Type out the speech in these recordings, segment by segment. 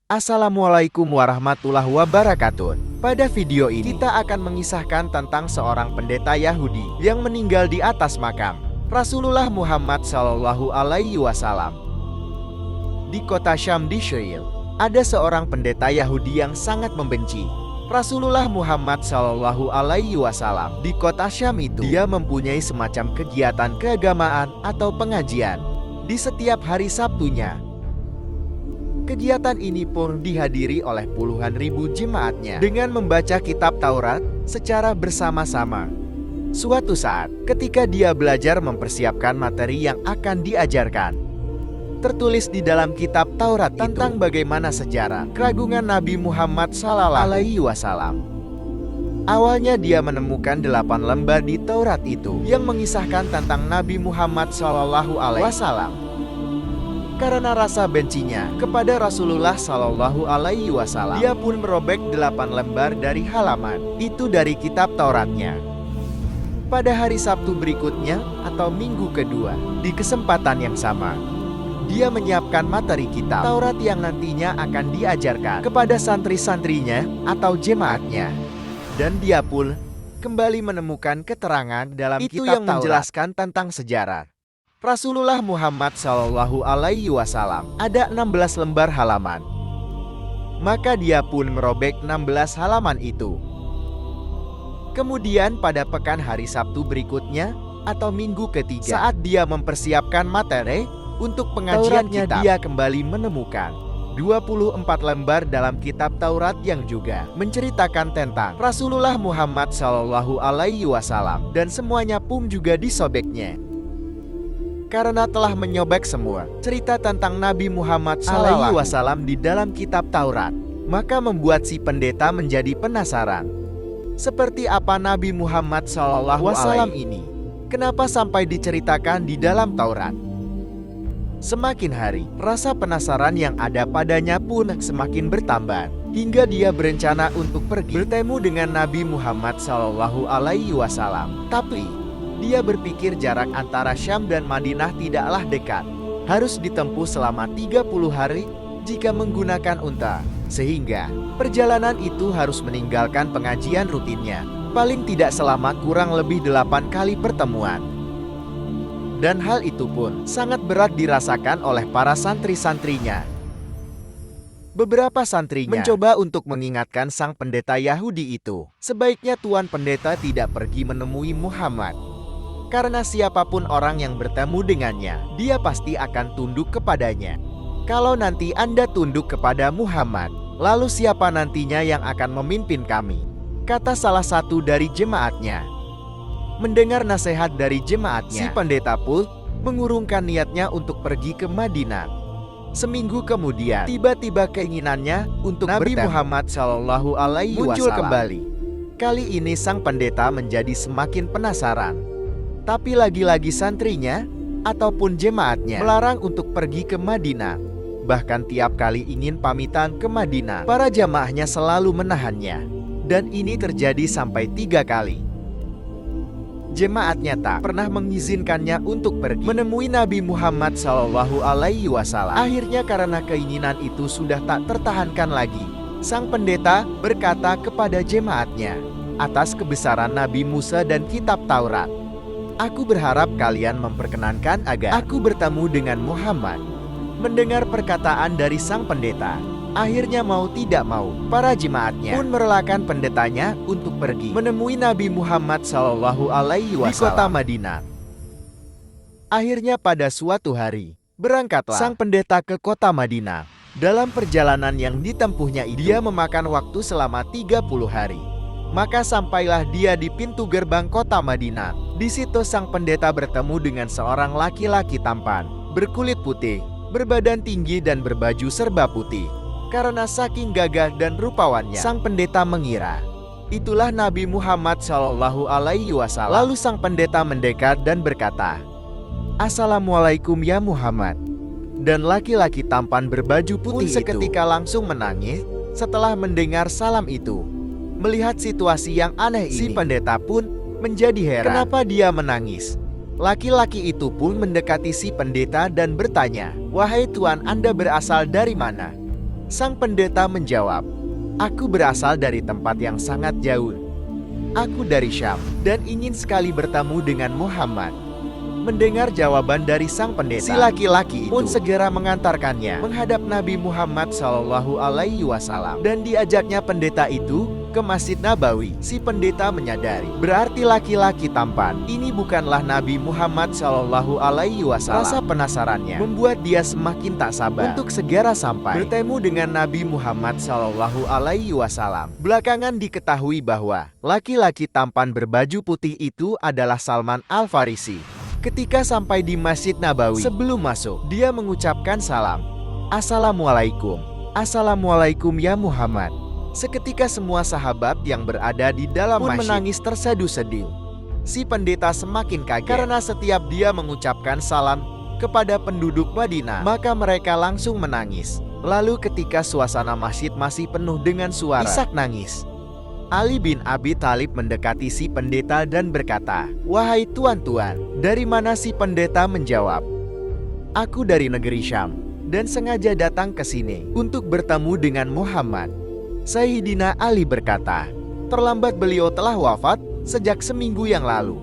Assalamualaikum warahmatullahi wabarakatuh. Pada video ini kita akan mengisahkan tentang seorang pendeta Yahudi yang meninggal di atas makam Rasulullah Muhammad Shallallahu Alaihi Wasallam. Di kota Syam di Syil, ada seorang pendeta Yahudi yang sangat membenci Rasulullah Muhammad Shallallahu Alaihi Wasallam. Di kota Syam itu, dia mempunyai semacam kegiatan keagamaan atau pengajian di setiap hari Sabtunya. Kegiatan ini pun dihadiri oleh puluhan ribu jemaatnya dengan membaca kitab Taurat secara bersama-sama. Suatu saat, ketika dia belajar mempersiapkan materi yang akan diajarkan, tertulis di dalam kitab Taurat tentang bagaimana sejarah keragungan Nabi Muhammad SAW. Awalnya dia menemukan 8 lembar di Taurat itu yang mengisahkan tentang Nabi Muhammad SAW. Karena rasa bencinya kepada Rasulullah Shallallahu Alaihi Wasallam, dia pun merobek 8 lembar dari halaman itu dari kitab Tauratnya. Pada hari Sabtu berikutnya atau minggu kedua, di kesempatan yang sama, dia menyiapkan materi kitab Taurat yang nantinya akan diajarkan kepada santri-santrinya atau jemaatnya. Dan dia pun kembali menemukan keterangan dalam kitab yang menjelaskan tentang sejarah Rasulullah Muhammad Shallallahu Alaihi Wasallam. Ada 16 lembar halaman. Maka dia pun merobek 16 halaman itu. Kemudian pada pekan hari Sabtu berikutnya atau minggu ketiga, saat dia mempersiapkan materi untuk pengajiannya, dia kembali menemukan 24 lembar dalam kitab Taurat yang juga menceritakan tentang Rasulullah Muhammad Shallallahu Alaihi Wasallam, dan semuanya pun juga disobeknya. Karena telah menyobek semua cerita tentang Nabi Muhammad SAW di dalam kitab Taurat, maka membuat si pendeta menjadi penasaran. Seperti apa Nabi Muhammad SAW ini? Kenapa sampai diceritakan di dalam Taurat? Semakin hari, rasa penasaran yang ada padanya pun semakin bertambah, hingga dia berencana untuk pergi bertemu dengan Nabi Muhammad SAW. Tapi dia berpikir jarak antara Syam dan Madinah tidaklah dekat. Harus ditempuh selama 30 hari jika menggunakan unta. Sehingga perjalanan itu harus meninggalkan pengajian rutinnya, paling tidak selama kurang lebih 8 kali pertemuan. Dan hal itu pun sangat berat dirasakan oleh para santri-santrinya. Beberapa santrinya mencoba untuk mengingatkan sang pendeta Yahudi itu, sebaiknya tuan pendeta tidak pergi menemui Muhammad. Karena siapapun orang yang bertemu dengannya, dia pasti akan tunduk kepadanya. Kalau nanti Anda tunduk kepada Muhammad, lalu siapa nantinya yang akan memimpin kami? Kata salah satu dari jemaatnya. Mendengar nasihat dari jemaatnya, si pendeta pun mengurungkan niatnya untuk pergi ke Madinah. Seminggu kemudian, tiba-tiba keinginannya untuk Nabi Muhammad Shallallahu Alaihi Wasallam muncul kembali. Kali ini sang pendeta menjadi semakin penasaran. Tapi lagi-lagi santrinya ataupun jemaatnya melarang untuk pergi ke Madinah. Bahkan tiap kali ingin pamitan ke Madinah, para jamaahnya selalu menahannya. Dan ini terjadi sampai 3 kali. Jemaatnya tak pernah mengizinkannya untuk pergi menemui Nabi Muhammad Shallallahu Alaihi Wasallam. Akhirnya karena keinginan itu sudah tak tertahankan lagi, sang pendeta berkata kepada jemaatnya, atas kebesaran Nabi Musa dan kitab Taurat, aku berharap kalian memperkenankan agar aku bertemu dengan Muhammad. Mendengar perkataan dari sang pendeta, akhirnya mau tidak mau, para jemaatnya pun merelakan pendetanya untuk pergi menemui Nabi Muhammad Shallallahu Alaihi Wasallam di kota Madinah. Akhirnya pada suatu hari, berangkatlah sang pendeta ke kota Madinah. Dalam perjalanan yang ditempuhnya itu, dia memakan waktu selama 30 hari. Maka sampailah dia di pintu gerbang kota Madinah. Di situ sang pendeta bertemu dengan seorang laki-laki tampan, berkulit putih, berbadan tinggi dan berbaju serba putih. Karena saking gagah dan rupawannya, sang pendeta mengira itulah Nabi Muhammad Shallallahu Alaihi Wasallam. Lalu sang pendeta mendekat dan berkata, "Assalamualaikum ya Muhammad." Dan laki-laki tampan berbaju putih seketika langsung menangis setelah mendengar salam itu. Melihat situasi yang aneh ini, si pendeta pun menjadi heran. Kenapa dia menangis? Laki-laki itu pun mendekati si pendeta dan bertanya, "Wahai Tuan, Anda berasal dari mana?" Sang pendeta menjawab, "Aku berasal dari tempat yang sangat jauh. Aku dari Syam dan ingin sekali bertemu dengan Muhammad." Mendengar jawaban dari sang pendeta, si laki-laki pun segera mengantarkannya menghadap Nabi Muhammad SAW dan diajaknya pendeta itu ke Masjid Nabawi. Si pendeta menyadari berarti laki-laki tampan ini bukanlah Nabi Muhammad SAW. Rasa penasarannya membuat dia semakin tak sabar untuk segera sampai bertemu dengan Nabi Muhammad SAW. Belakangan diketahui bahwa laki-laki tampan berbaju putih itu adalah Salman Al-Farisi. Ketika sampai di Masjid Nabawi, sebelum masuk, dia mengucapkan salam. "Assalamualaikum." "Assalamualaikum ya Muhammad." Seketika semua sahabat yang berada di dalam masjid menangis terseduh-seduh. Si pendeta semakin kaget karena setiap dia mengucapkan salam kepada penduduk Madinah, maka mereka langsung menangis. Lalu ketika suasana masjid masih penuh dengan suara isak nangis, Ali bin Abi Thalib mendekati si pendeta dan berkata, "Wahai tuan-tuan, dari mana?" Si pendeta menjawab, "Aku dari negeri Syam dan sengaja datang ke sini untuk bertemu dengan Muhammad." Sayyidina Ali berkata, "Terlambat, beliau telah wafat sejak seminggu yang lalu."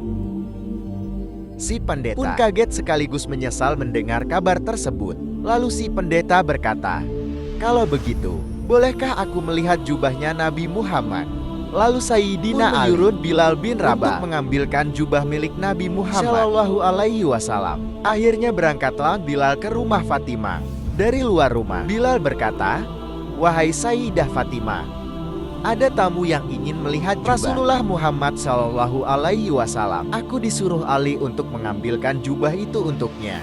Si pendeta pun kaget sekaligus menyesal mendengar kabar tersebut. Lalu si pendeta berkata, "Kalau begitu, bolehkah aku melihat jubahnya Nabi Muhammad?" Lalu Sayyidina Ali menyuruh Bilal bin Rabah untuk mengambilkan jubah milik Nabi Muhammad SAW. Akhirnya berangkatlah Bilal ke rumah Fatimah. Dari luar rumah, Bilal berkata, "Wahai Sayyidah Fatimah, ada tamu yang ingin melihat jubah Rasulullah Muhammad SAW. Aku disuruh Ali untuk mengambilkan jubah itu untuknya."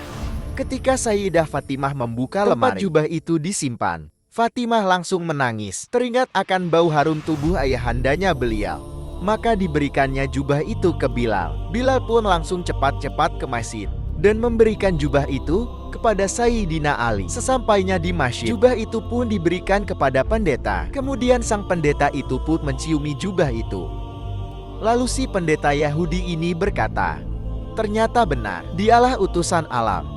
Ketika Sayyidah Fatimah membuka lemari tempat jubah itu disimpan, Fatimah langsung menangis, teringat akan bau harum tubuh ayahandanya beliau. Maka diberikannya jubah itu ke Bilal. Bilal pun langsung cepat-cepat ke masjid dan memberikan jubah itu kepada Sayyidina Ali. Sesampainya di masjid, jubah itu pun diberikan kepada pendeta. Kemudian sang pendeta itu pun menciumi jubah itu. Lalu si pendeta Yahudi ini berkata, "Ternyata benar, dialah utusan Allah."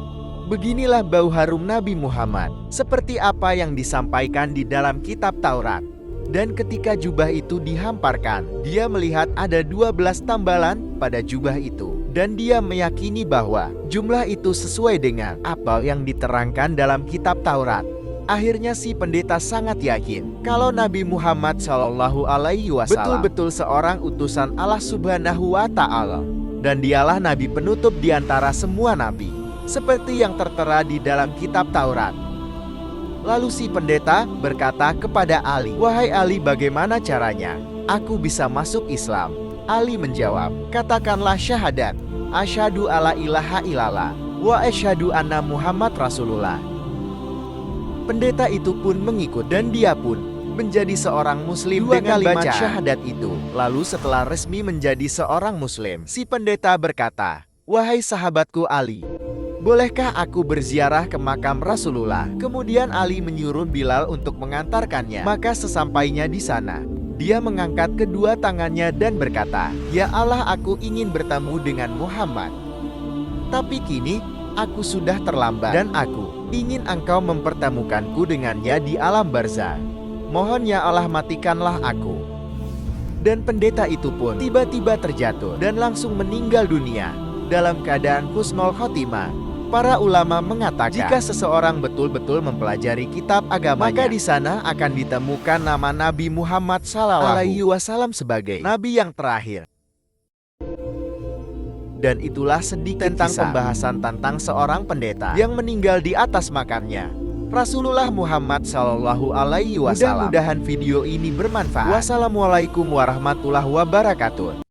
Beginilah bau harum Nabi Muhammad, seperti apa yang disampaikan di dalam kitab Taurat. Dan ketika jubah itu dihamparkan, dia melihat ada 12 tambalan pada jubah itu. Dan dia meyakini bahwa jumlah itu sesuai dengan apa yang diterangkan dalam kitab Taurat. Akhirnya si pendeta sangat yakin kalau Nabi Muhammad SAW betul-betul seorang utusan Allah Subhanahu wa Ta'ala. Dan dialah Nabi penutup di antara semua nabi, seperti yang tertera di dalam kitab Taurat. Lalu si pendeta berkata kepada Ali, "Wahai Ali, bagaimana caranya aku bisa masuk Islam?" Ali menjawab, "Katakanlah syahadat, asyhadu alla ilaha illallah wa asyhadu anna Muhammad Rasulullah." Pendeta itu pun mengikut dan dia pun menjadi seorang muslim dengan kalimat syahadat itu. Lalu setelah resmi menjadi seorang muslim, si pendeta berkata, "Wahai sahabatku Ali, bolehkah aku berziarah ke makam Rasulullah?" Kemudian Ali menyuruh Bilal untuk mengantarkannya. Maka sesampainya di sana, dia mengangkat kedua tangannya dan berkata, "Ya Allah, aku ingin bertemu dengan Muhammad. Tapi kini aku sudah terlambat dan aku ingin Engkau mempertemukanku dengannya di alam barzah. Mohon ya Allah, matikanlah aku." Dan pendeta itu pun tiba-tiba terjatuh dan langsung meninggal dunia dalam keadaan husnul khotimah. Para ulama mengatakan, jika seseorang betul-betul mempelajari kitab agamanya, maka di sana akan ditemukan nama Nabi Muhammad SAW sebagai Nabi yang terakhir. Dan itulah sedikit tentang pembahasan tentang seorang pendeta yang meninggal di atas makamnya Rasulullah Muhammad SAW. Mudah-mudahan video ini bermanfaat. Wassalamualaikum warahmatullahi wabarakatuh.